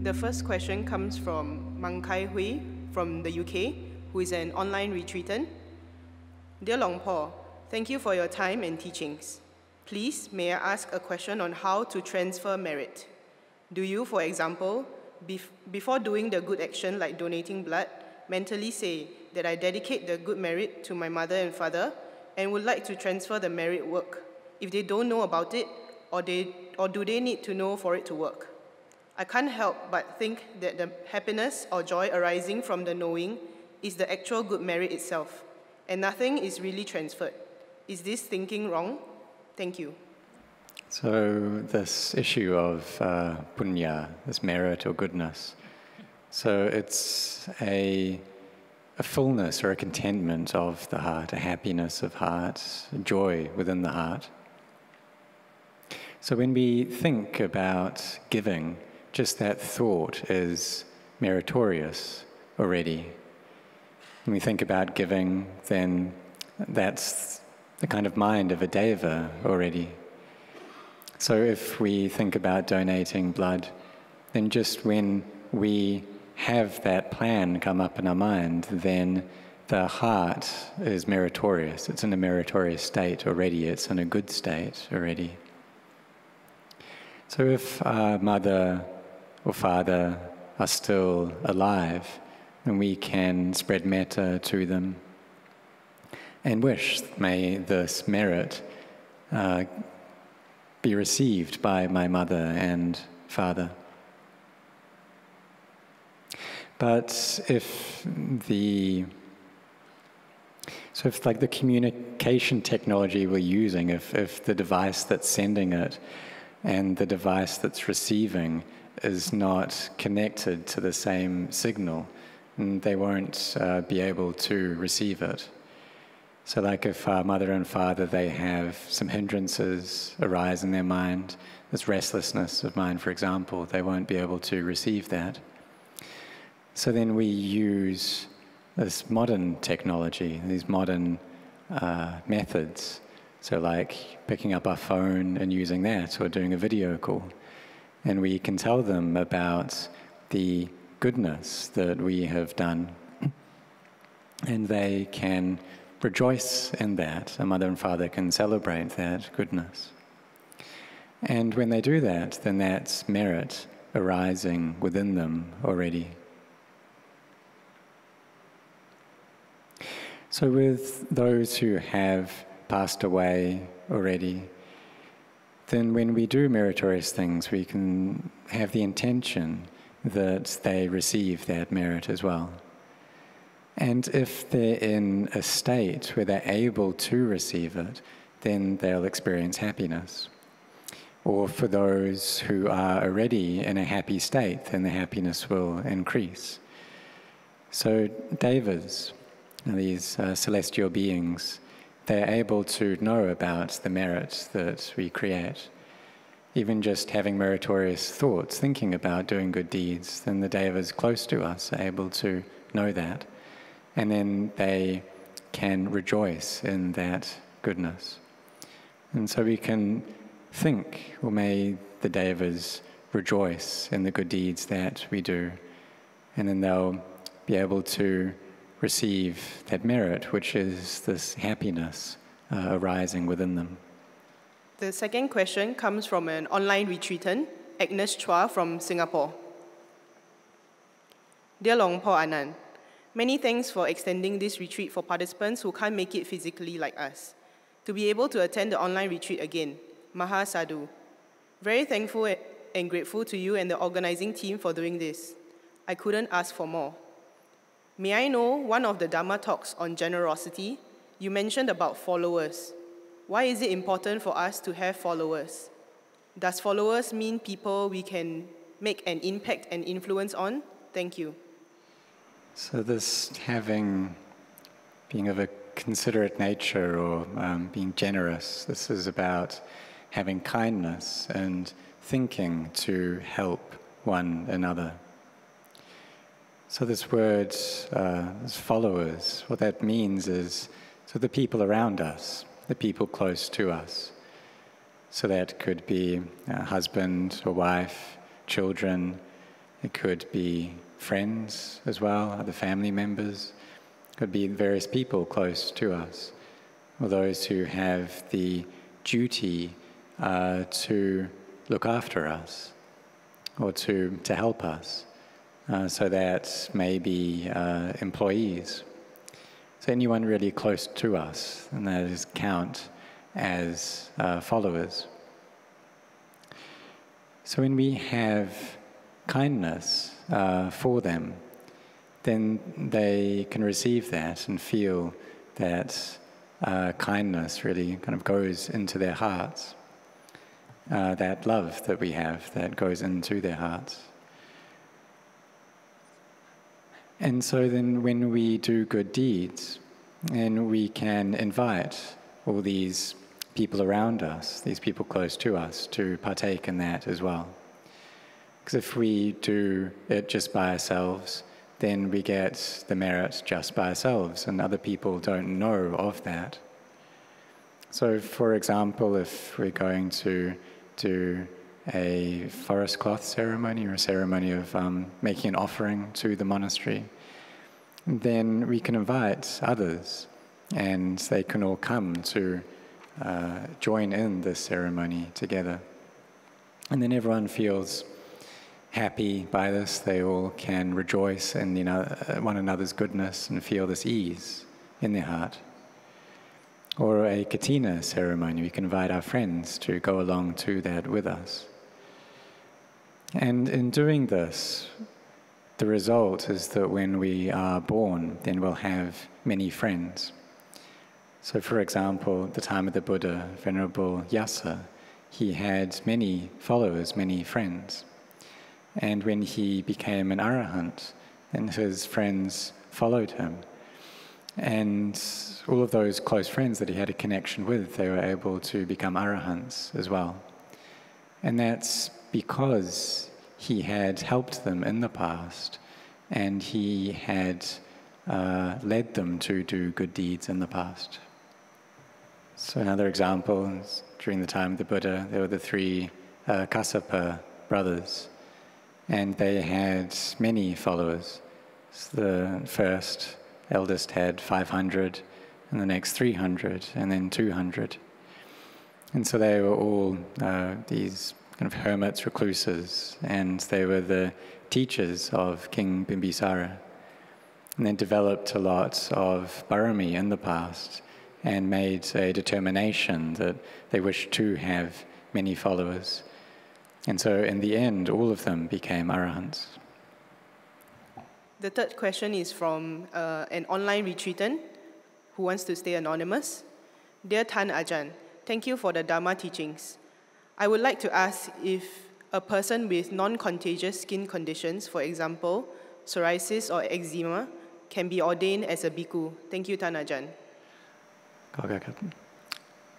The first question comes from Mang Kai Hui from the UK, who is an online retreatant. Dear Long Po, thank you for your time and teachings. Please, may I ask a question on how to transfer merit? Do you, for example, before doing the good action like donating blood, mentally say that I dedicate the good merit to my mother and father and would like to transfer the merit work if they don't know about it, or do they need to know for it to work? I can't help but think that the happiness or joy arising from the knowing is the actual good merit itself, and nothing is really transferred. Is this thinking wrong? Thank you. So this issue of punya, this merit or goodness, so it's a fullness or a contentment of the heart, a happiness of heart, a joy within the heart. So when we think about giving, just that thought is meritorious already. When we think about giving, then that's the kind of mind of a deva already. So if we think about donating blood, then just when we have that plan come up in our mind, then the heart is meritorious. It's in a meritorious state already. It's in a good state already. So if our mother or father are still alive, then we can spread metta to them and wish, may this merit be received by my mother and father. But if the communication technology we're using, if the device that's sending it and the device that's receiving is not connected to the same signal, they won't be able to receive it. So like if our mother and father, they have some hindrances arise in their mind, this restlessness of mind, for example, they won't be able to receive that. So then we use this modern technology, these modern methods. So like picking up our phone and using that, or doing a video call. And we can tell them about the goodness that we have done. And they can rejoice in that. A mother and father can celebrate that goodness. And when they do that, then that's merit arising within them already. So with those who have passed away already, then when we do meritorious things, we can have the intention that they receive that merit as well. And if they're in a state where they're able to receive it, then they'll experience happiness. Or for those who are already in a happy state, then the happiness will increase. So devas, these celestial beings, they're able to know about the merit that we create. Even just having meritorious thoughts, thinking about doing good deeds, then the devas close to us are able to know that. And then they can rejoice in that goodness. And so we can think, well, may the devas rejoice in the good deeds that we do. And then they'll be able to receive that merit, which is this happiness arising within them. The second question comes from an online retreatant, Agnes Chua from Singapore. Dear Long Po Anan, many thanks for extending this retreat for participants who can't make it physically like us. To be able to attend the online retreat again, Maha Sadhu. Very thankful and grateful to you and the organizing team for doing this. I couldn't ask for more. May I know, one of the Dhamma talks on generosity, you mentioned about followers. Why is it important for us to have followers? Does followers mean people we can make an impact and influence on? Thank you. So this being of a considerate nature or being generous, this is about having kindness and thinking to help one another. So this word, as followers, what that means is so the people around us, the people close to us. So that could be a husband or wife, children, It could be friends as well, other family members. It could be various people close to us, or those who have the duty to look after us, or to help us. So that may be employees. So anyone really close to us, and that is count as followers. So when we have kindness for them, then they can receive that and feel that kindness really kind of goes into their hearts. That love that we have, that goes into their hearts. And so then when we do good deeds, and we can invite all these people around us, these people close to us, to partake in that as well. Because if we do it just by ourselves, then we get the merit just by ourselves, and other people don't know of that. So, for example, if we're going to do a forest cloth ceremony, or a ceremony of making an offering to the monastery, then we can invite others, and they can all come to join in this ceremony together. And then everyone feels happy by this. They all can rejoice in one another's goodness and feel this ease in their heart. Or a katina ceremony, we can invite our friends to go along to that with us. And in doing this, the result is that when we are born, then we'll have many friends. So for example, at the time of the Buddha, Venerable Yasa, he had many followers, many friends. And when he became an arahant, then his friends followed him. And all of those close friends that he had a connection with, they were able to become arahants as well. And that's because he had helped them in the past, and he had led them to do good deeds in the past. So another example is during the time of the Buddha, there were the three Kassapa brothers, and they had many followers. So the first eldest had 500, and the next 300, and then 200. And so they were all these kind of hermits, recluses, and they were the teachers of King Bimbisara. And they developed a lot of barami in the past, and made a determination that they wished to have many followers. And so in the end, all of them became arahants. The third question is from an online retreatant who wants to stay anonymous. Dear Tan Ajahn, thank you for the Dharma teachings. I would like to ask if a person with non-contagious skin conditions, for example, psoriasis or eczema, can be ordained as a bhikkhu. Thank you, Tan Ajahn.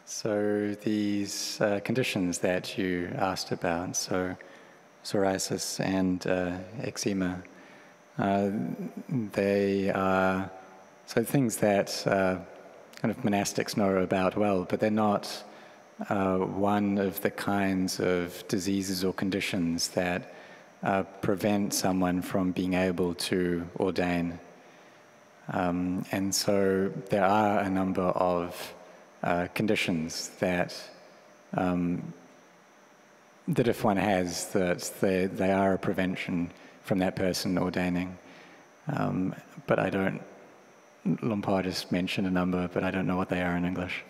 So these conditions that you asked about, so psoriasis and eczema, they are things that kind of monastics know about well, but they're not one of the kinds of diseases or conditions that prevent someone from being able to ordain. And so there are a number of conditions that that if one has, that they are a prevention from that person ordaining. But I don't, Lumpur just mentioned a number, but I don't know what they are in English.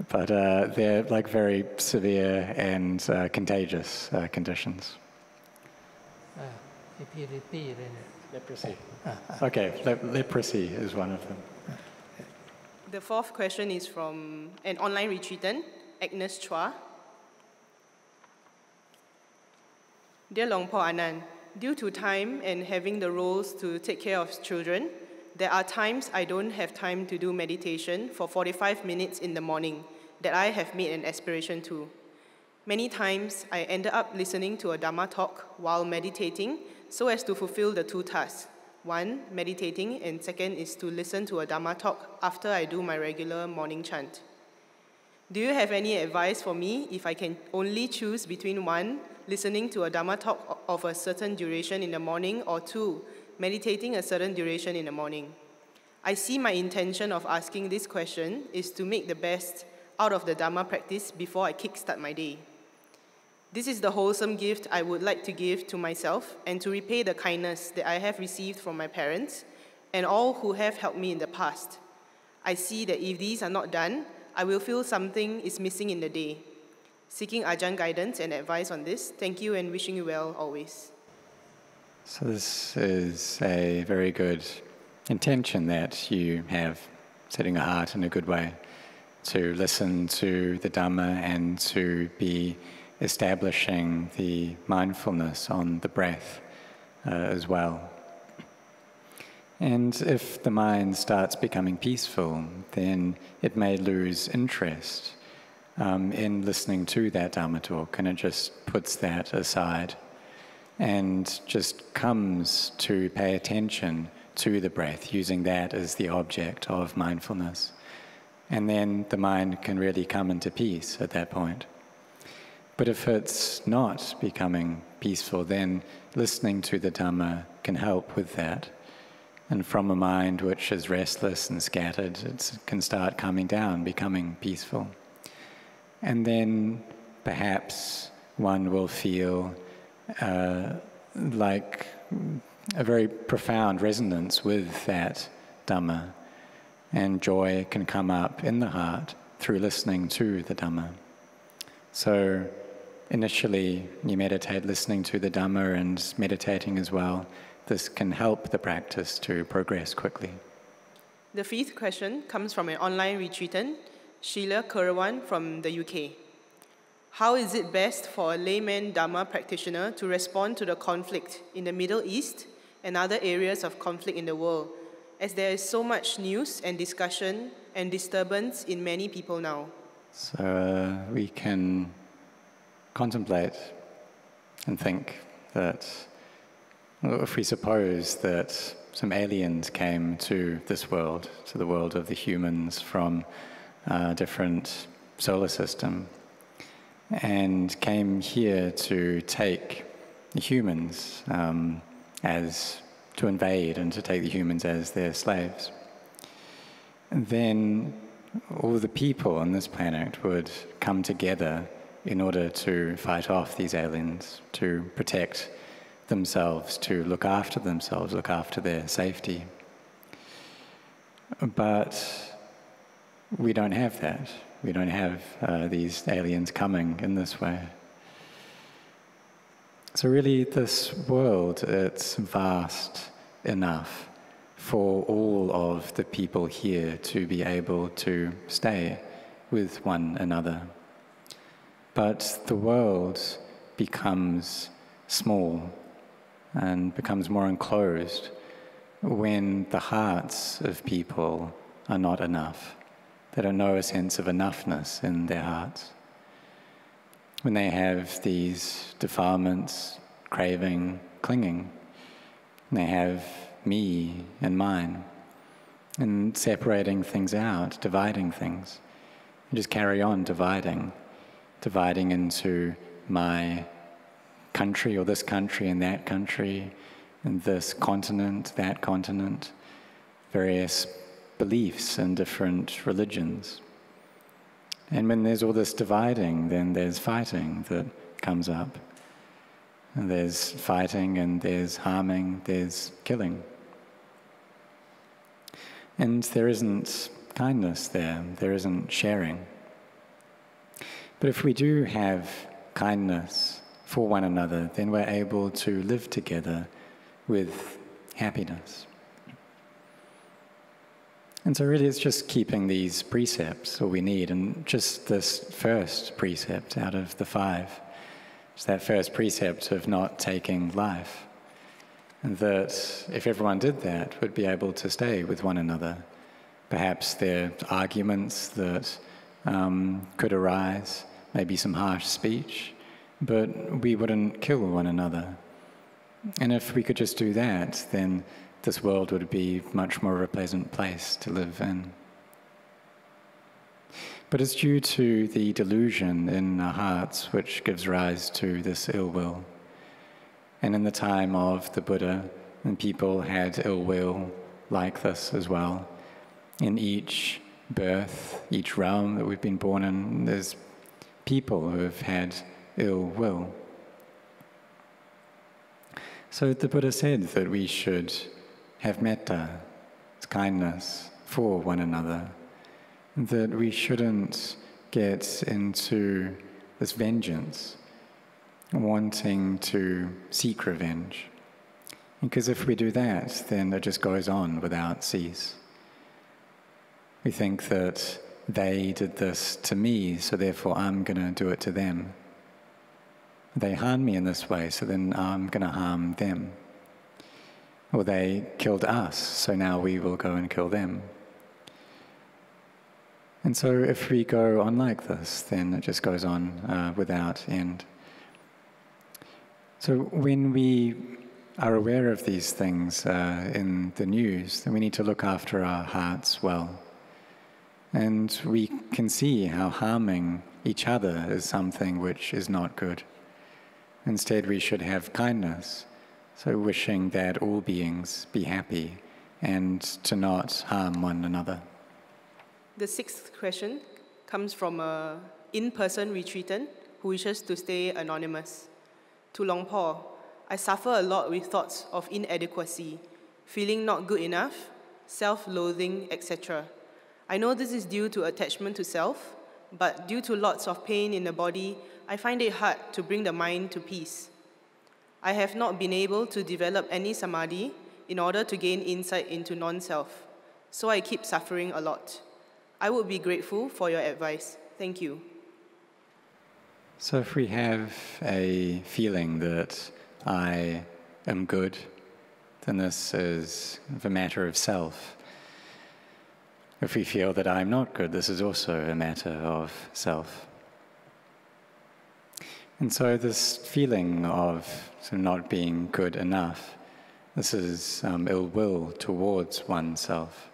But they're like very severe and contagious conditions. Leprosy. Okay, leprosy is one of them. The fourth question is from an online retreatant, Agnes Chua. Dear Lumpur Anan, due to time and having the roles to take care of children, there are times I don't have time to do meditation for 45 minutes in the morning that I have made an aspiration to. Many times I ended up listening to a Dhamma talk while meditating so as to fulfill the two tasks. One, meditating, and second is to listen to a Dhamma talk after I do my regular morning chant. Do you have any advice for me if I can only choose between one, listening to a Dhamma talk of a certain duration in the morning, or 2, meditating a certain duration in the morning. I see my intention of asking this question is to make the best out of the Dhamma practice before I kickstart my day. This is the wholesome gift I would like to give to myself and to repay the kindness that I have received from my parents and all who have helped me in the past. I see that if these are not done, I will feel something is missing in the day. Seeking Ajahn guidance and advice on this. Thank you and wishing you well always. So this is a very good intention that you have, setting a heart in a good way, to listen to the Dhamma and to be establishing the mindfulness on the breath as well. And if the mind starts becoming peaceful, then it may lose interest in listening to that Dhamma talk, and it just puts that aside and just comes to pay attention to the breath, using that as the object of mindfulness. And then the mind can really come into peace at that point. But if it's not becoming peaceful, then listening to the Dhamma can help with that. And from a mind which is restless and scattered, it can start calming down, becoming peaceful. And then perhaps one will feel like a very profound resonance with that Dhamma, and joy can come up in the heart through listening to the Dhamma. So initially you meditate listening to the Dhamma and meditating as well. This can help the practice to progress quickly. The 5th question comes from an online retreatant, Sheila Kurawan from the UK. How is it best for a layman Dhamma practitioner to respond to the conflict in the Middle East and other areas of conflict in the world, as there is so much news and discussion and disturbance in many people now? So we can contemplate and think that, well, if we suppose that some aliens came to this world, to the world of the humans from a different solar system, and came here to take the humans to invade and to take the humans as their slaves, and then all the people on this planet would come together in order to fight off these aliens, to protect themselves, to look after themselves, look after their safety. But we don't have that. We don't have these aliens coming in this way. So really this world, it's vast enough for all of the people here to be able to stay with one another. But the world becomes small and becomes more enclosed when the hearts of people are not enough. They don't know a sense of enoughness in their hearts. When they have these defilements, craving, clinging, they have me and mine, and separating things out, dividing things. You just carry on dividing into my country, or this country and that country, and this continent, that continent, various beliefs and different religions. And when there's all this dividing, then there's fighting that comes up. And there's fighting and there's harming, there's killing. And there isn't kindness there isn't sharing. But if we do have kindness for one another, then we're able to live together with happiness. And so really it's just keeping these precepts all we need, and just this first precept out of the 5. It's that first precept of not taking life. And that if everyone did that, we'd be able to stay with one another. Perhaps there are arguments that could arise, maybe some harsh speech, but we wouldn't kill one another. And if we could just do that, then this world would be much more of a pleasant place to live in. But it's due to the delusion in our hearts which gives rise to this ill will. And in the time of the Buddha, and people had ill will like this as well. In each birth, each realm that we've been born in, there's people who have had ill will. So the Buddha said that we should have metta, kindness for one another, that we shouldn't get into this vengeance, wanting to seek revenge. Because if we do that, then it just goes on without cease. We think that they did this to me, so therefore I'm going to do it to them. They harmed me in this way, so then I'm going to harm them. Or they killed us, so now we will go and kill them. And so if we go on like this, then it just goes on without end. So when we are aware of these things in the news, then we need to look after our hearts well. And we can see how harming each other is something which is not good. Instead, we should have kindness, so wishing that all beings be happy and to not harm one another. The sixth question comes from an in-person retreatant who wishes to stay anonymous. To Long Po, I suffer a lot with thoughts of inadequacy, feeling not good enough, self-loathing, etc. I know this is due to attachment to self, but due to lots of pain in the body, I find it hard to bring the mind to peace. I have not been able to develop any samadhi in order to gain insight into non-self, so I keep suffering a lot. I would be grateful for your advice. Thank you. So if we have a feeling that I am good, then this is a matter of self. If we feel that I'm not good, this is also a matter of self. And so this feeling of not being good enough, this is ill will towards oneself.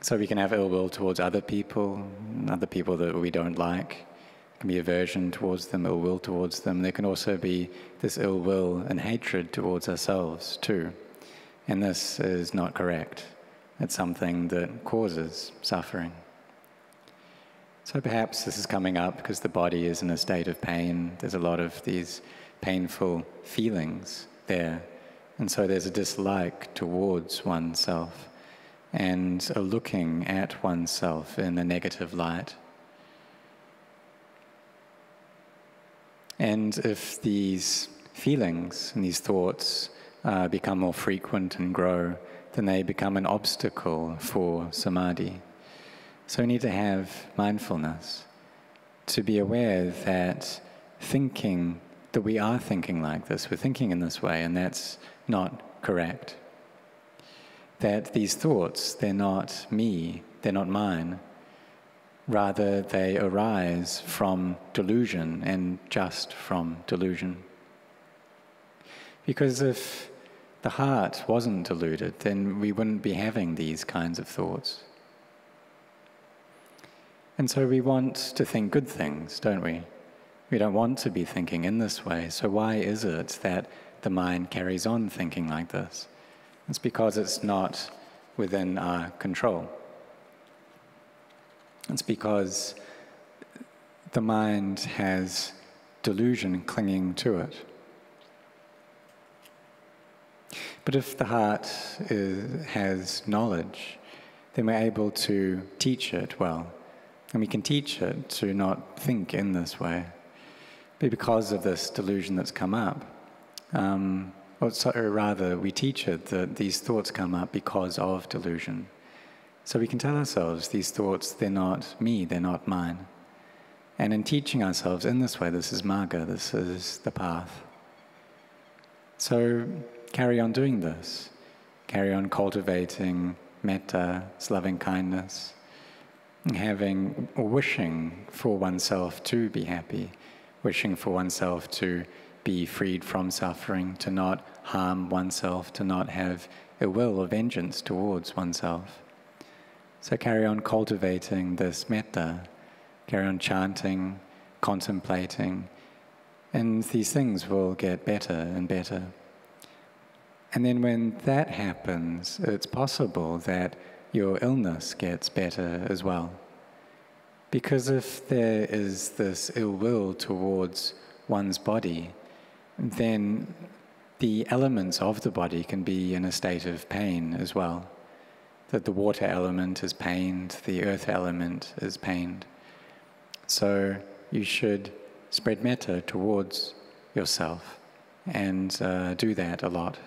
So we can have ill will towards other people that we don't like. It can be aversion towards them, ill will towards them. There can also be this ill will and hatred towards ourselves too. And this is not correct. It's something that causes suffering. So perhaps this is coming up because the body is in a state of pain. There's a lot of these painful feelings there. And so there's a dislike towards oneself and a looking at oneself in a negative light. And if these feelings and these thoughts become more frequent and grow, then they become an obstacle for samadhi. So we need to have mindfulness, to be aware that thinking, that we are thinking like this, we're thinking in this way, and that's not correct. That these thoughts, they're not me, they're not mine. Rather, they arise from delusion and just from delusion. Because if the heart wasn't deluded, then we wouldn't be having these kinds of thoughts. And so we want to think good things, don't we? We don't want to be thinking in this way. So why is it that the mind carries on thinking like this? It's because it's not within our control. It's because the mind has delusion clinging to it. But if the heart has knowledge, then we're able to teach it well. And we can teach it to not think in this way. But because of this delusion that's come up, or rather, we teach it that these thoughts come up because of delusion. So we can tell ourselves, these thoughts, they're not me, they're not mine. And in teaching ourselves in this way, this is Marga, this is the path. So carry on doing this. Carry on cultivating metta, loving kindness, having or wishing for oneself to be happy, wishing for oneself to be freed from suffering, to not harm oneself, to not have ill will or vengeance towards oneself. So carry on cultivating this metta, carry on chanting, contemplating, and these things will get better and better. And then when that happens, it's possible that your illness gets better as well. Because if there is this ill will towards one's body, then the elements of the body can be in a state of pain as well. That the water element is pained, the earth element is pained. So you should spread metta towards yourself and do that a lot.